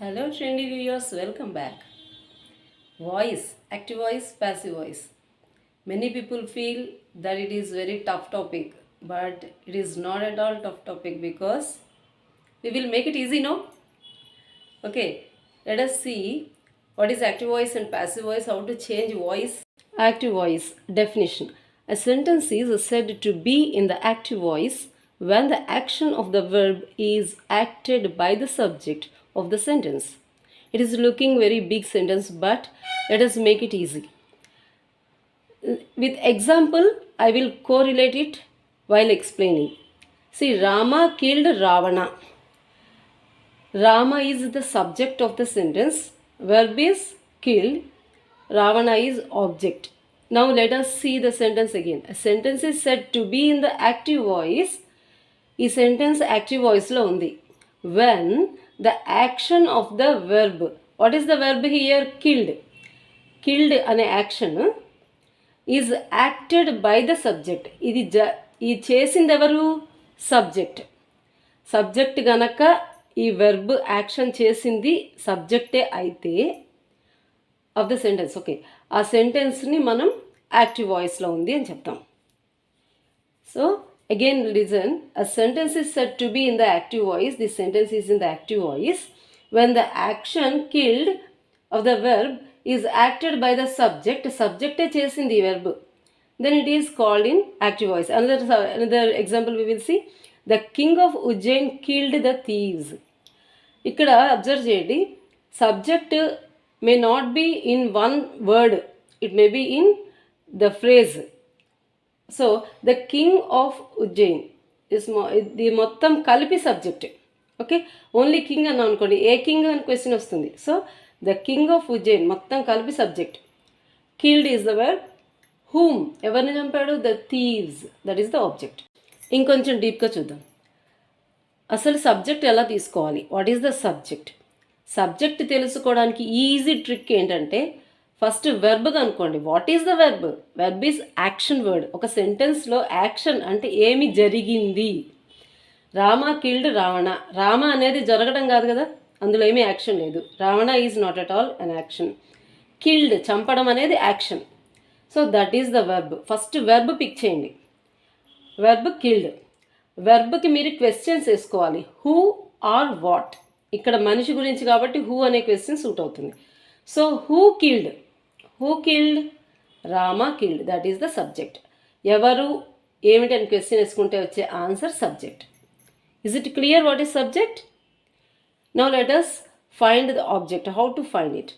Hello trendy viewers, welcome back. Voice, active voice, passive voice. Many people feel that it is very tough topic, but it is not at all tough topic because we will make it easy, no? Okay, let us see what is active voice and passive voice, how to change voice. Active voice definition. A sentence is said to be in the active voice when the action of the verb is acted by the subject of the sentence. It is looking very big sentence, but let us make it easy. With example, I will correlate it while explaining. See, Rama killed Ravana. Rama is the subject of the sentence. Verb is killed. Ravana is object. Now let us see the sentence again. A sentence is said to be in the active voice. ఈ sentence active వాయిస్లో ఉంది when the action of the verb what is the verb here killed అనే action is acted by the subject ఇది చేసింది ఎవరు subject గనక ఈ verb action చేసింది సబ్జెక్టే అయితే ఆఫ్ ద సెంటెన్స్ ఓకే ఆ సెంటెన్స్ని మనం యాక్టివ్ వాయిస్లో ఉంది అని చెప్తాం so again listen, a sentence is said to be in the active voice. This sentence is in the active voice when the action killed of the verb is acted by the subject chasindi verb, then it is called in active voice. Another example we will see, the king of Ujjain killed the thieves. ikkada observe cheyandi, subject may not be in one word, it may be in the phrase. So the king of Ujjain ఇది మొత్తం కలిపి subject okay only king అన్నాం అనుకోండి a king అని question వస్తుంది so the king of Ujjain మొత్తం కలిపి subject killed is the word whom ఎవరిని చంపాడు the thieves that is the object ఇంకొంచెం డీప్గా చూద్దాం అసలు సబ్జెక్ట్ ఎలా తీసుకోవాలి వాట్ ఈస్ ద సబ్జెక్ట్ తెలుసుకోవడానికి ఈజీ ట్రిక్ ఏంటంటే ఫస్ట్ వెర్బ్గా అనుకోండి what is the verb is action word ఒక సెంటెన్స్లో యాక్షన్ అంటే ఏమి జరిగింది రామ కిల్డ్ రామ అనేది జరగడం కాదు కదా అందులో ఏమీ యాక్షన్ లేదు Ravana is not at all an action killed చంపడం అనేది action so that is the verb first verb pick చేయండి వెర్బ్ కిల్డ్ వెర్బ్కి మీరు క్వశ్చన్స్ వేసుకోవాలి హూ ఆర్ వాట్ ఇక్కడ మనిషి గురించి కాబట్టి హూ అనే క్వశ్చన్ సూట్ అవుతుంది so who killed Rama killed that is the subject ఎవరు ఏమిటి అని క్వశ్చన్ వేసుకుంటే వచ్చే answer subject is it clear what is subject now let us find the object how to find it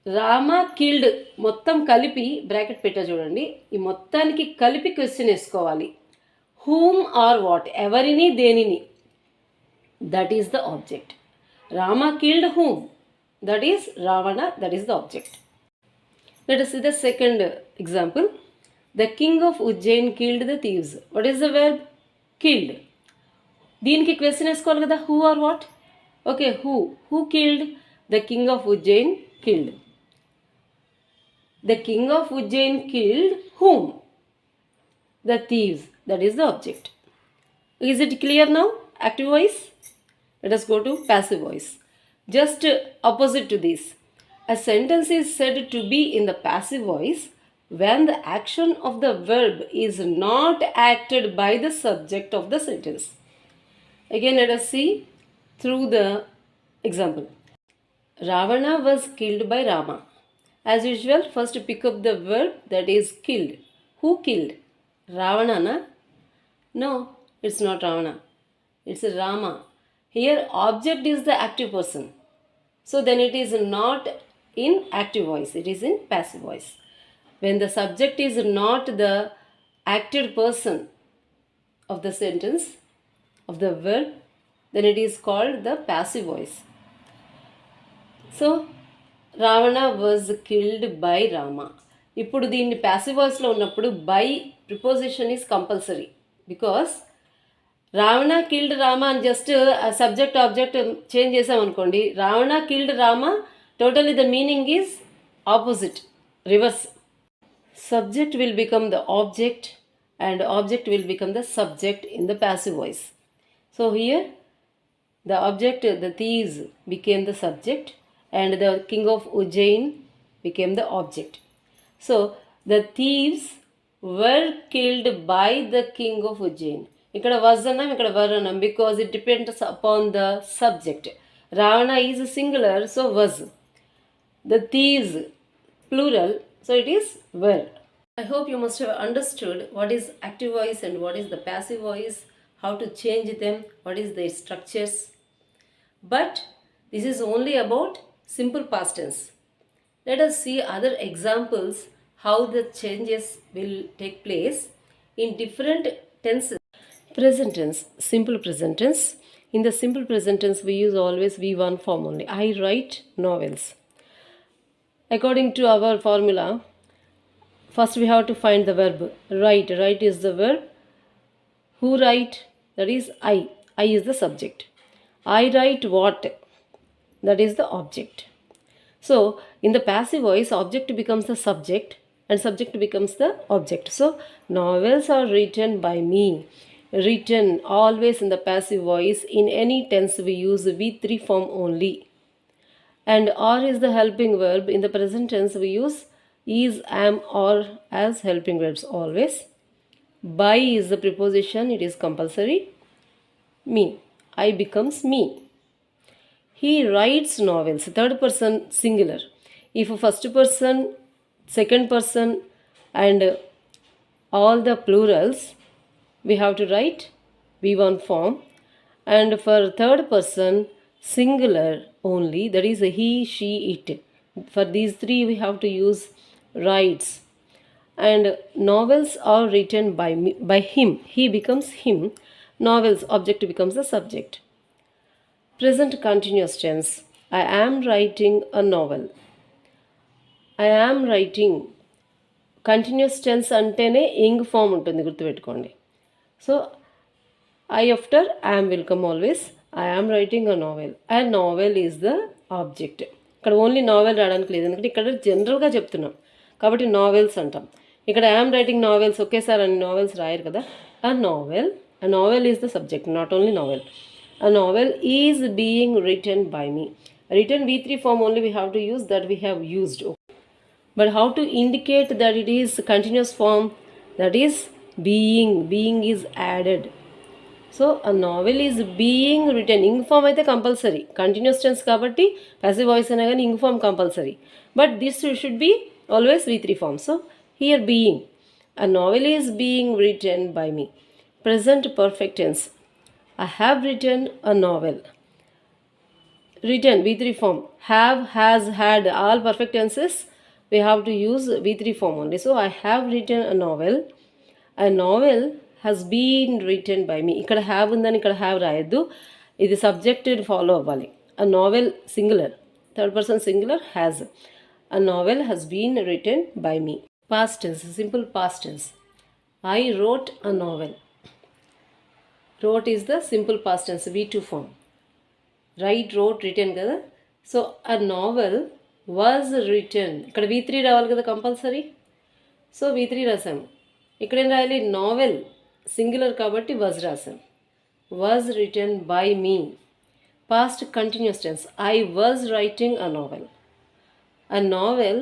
Rama killed మొత్తం కలిపి bracket పెట్టా చూడండి ఈ మొత్తానికి కలిపి క్వశ్చన్ వేసుకోవాలి హూమ్ ఆర్ వాట్ ఎవరిని దేనిని that is the object Rama killed whom that is Ravana, that is the object. Let us see the second example. The king of Ujjain killed the thieves. What is the verb? Killed. దీనికి question వేసుకోవాలి కదా who or what okay who killed the king of Ujjain killed the king of Ujjain killed whom the thieves that is the object is it clear now active voice let us go to passive voice. Just opposite to this, a sentence is said to be in the passive voice when the action of the verb is not acted by the subject of the sentence. Again, let us see through the example. Ravana was killed by Rama. As usual, first pick up the verb that is killed. Who killed? Ravana, na? No, it's not Ravana. It's Rama. Here object is the active person. So then it is not in active voice, it is in passive voice. When the subject is not the acted person of the sentence, of the verb, then it is called the passive voice. So Ravana was killed by Rama. ఇప్పుడు దీన్ని passive voice లో ఉన్నప్పుడు by preposition is compulsory because Ravana killed Rama అని just subject object change చేసామనుకోండి Ravana killed Rama totally the meaning is opposite reverse subject will become the object and object will become the subject in the passive voice so here The object, the thieves, became the subject, and the king of Ujjain became the object. So, the thieves were killed by the king of Ujjain. Ikkada was annam, ikkada were annam, because it depends upon the subject. Ravana is singular, so was. The thieves, plural, so it is were. I hope you must have understood what is active voice and what is the passive voice, how to change them, what is their structures. But this is only about simple past tense. Let us see other examples how the changes will take place in different tenses. Present tense, simple present tense. In the simple present tense, we use always V1 form only. I write novels. According to our formula, first we have to find the verb. Write. Write is the verb. Who write? That is I. I is the subject. I write what? That is the object. So, in the passive voice, object becomes the subject and subject becomes the object. So, novels are written by me. Written always in the passive voice. In any tense, we use V3 form only. And are is the helping verb. In the present tense, we use is, am, or as helping verbs always. By is the preposition, it is compulsory. Me. I becomes me. He writes novels, third person singular. If first person, second person, and all the plurals, we have to write V1 form. And for third person, singular only, that is he, she, it. For these three, we have to use writes. And novels are written by me, by him. He becomes him. Novels, object becomes the subject. Present continuous tense. I am writing a novel. I am writing. Continuous tense అంటేనే ing form ఉంటుంది, గుర్తుపెట్టుకోండి. So I after I'm will come always. I am writing a novel. And novel is the object. ఇక్కడ only novel రావడానికి లేదు, ఎందుకంటే ఇక్కడ జనరల్గా చెప్తున్నాం కాబట్టి నావెల్స్ అంటాం. ఇక్కడ ఐఎమ్ రైటింగ్ నావెల్స్ ఒకేసారి అన్ని నావెల్స్ రాయరు కదా. A novel is the subject, not only novel. A novel is being written by me. Written V3 form only we have to use, that we have used. But how to indicate that it is continuous form? That is being. Being is added. So a novel is being written. Ing form అయితే compulsory. Continuous tense కాబట్టి passive voice అయినా కానీ ing form compulsory. But this should be always V3 form. So here being. A novel is being written by me. Present perfect tense. I have written a novel. Written V3 form. Have, has, had, all perfect tenses we have to use V3 form only. So I have written a novel. A novel has been written by me. ఇక్కడ have ఉందని ఇక్కడ have రాయొద్దు, ఇది subjected follow అవ్వాలి. A novel singular, third person singular, has. A novel has been written by me. Past tense, simple past tense. I wrote a novel. Wrote is the simple past tense, V2 form. Write, wrote, written కదా. So a novel was written. ఇక్కడ V3 రావాలి కదా compulsory. So V3 రాసాము. ఇక్కడేం రాయాలి? Novel singular కాబట్టి was రాసాం. Was written by me. Past continuous tense. I was writing a novel. A novel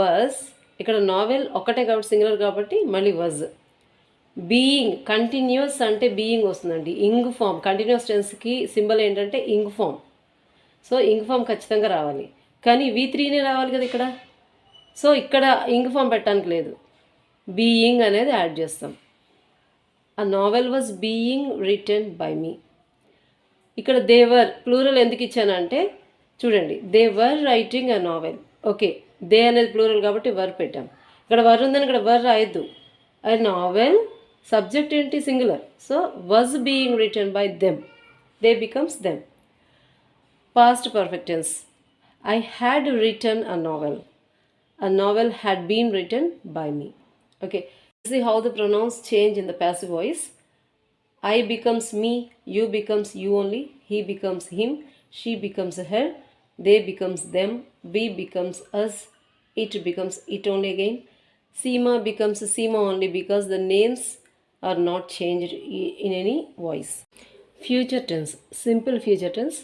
was, ఇక్కడ novel ఒక్కటే కాబట్టి సింగులర్ కాబట్టి మళ్ళీ was. బీయింగ్, కంటిన్యూస్ అంటే బీయింగ్ వస్తుందండి. ఇంగ్ ఫామ్, కంటిన్యూస్ టెన్స్కి సింబల్ ఏంటంటే ing form. So ing form ఖచ్చితంగా రావాలి, కానీ V3నే రావాలి కదా ఇక్కడ. సో ఇక్కడ ఇంగ్ ఫామ్ పెట్టడానికి లేదు, బీయింగ్ అనేది యాడ్ చేస్తాం. A novel was being written by me. ఇక్కడ దేవర్ ప్లూరల్ ఎందుకు ఇచ్చానంటే చూడండి, they were writing a novel. Okay, they అనేది ప్లూరల్ కాబట్టి వర్ పెట్టాం. ఇక్కడ వర్ ఉందని ఇక్కడ వర్ రాయొద్దు. a novel, subject ఏంటి singular, so was being written by them, they becomes them. Past perfect tense, I had written a novel. A novel had been written by me. Okay, see how the pronouns change in the passive voice. I becomes me, you becomes you only, he becomes him, she becomes her, they becomes them, we becomes us, it becomes it only again. Seema becomes Seema only because the names are not changed in any voice. Future tense, simple future tense.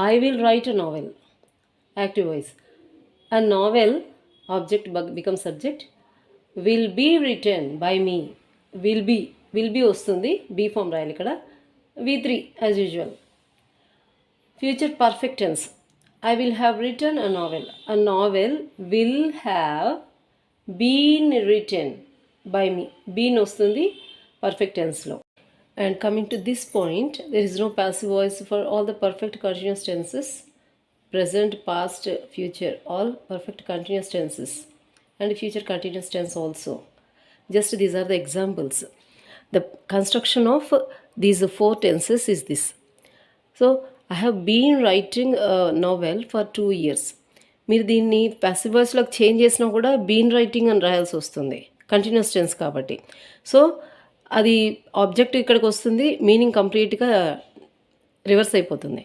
I will write a novel. Active voice. A novel, object becomes subject. Will be written by me. Will be వస్తుంది, be form రాయాలి ఇక్కడ. V3 as usual. Future perfect tense. I will have written a novel. A novel will have been written by me. Been వస్తుంది perfect tenseలో. And coming to this point, there is no passive voice for all the perfect continuous tenses. Present, past, future, all perfect continuous tenses. And future continuous tense also. Just these are the examples. The construction of these 4 tenses is this. So I have been writing a novel for 2 years. మీరు దీన్ని passive వాయిస్లోకి change చేసినా కూడా been writing అని రాయాల్సి వస్తుంది, continuous tense కాబట్టి. So అది object ఇక్కడికి వస్తుంది, మీనింగ్ కంప్లీట్గా రివర్స్ అయిపోతుంది.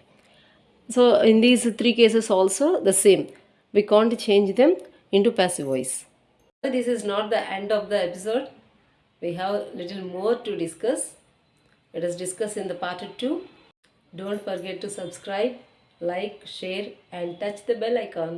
So in these 3 cases also the same. We can't change them into passive voice. This is not the end of the episode. We have little more to discuss. Let us discuss in the part 2. Don't forget to subscribe, like, share and touch the bell icon.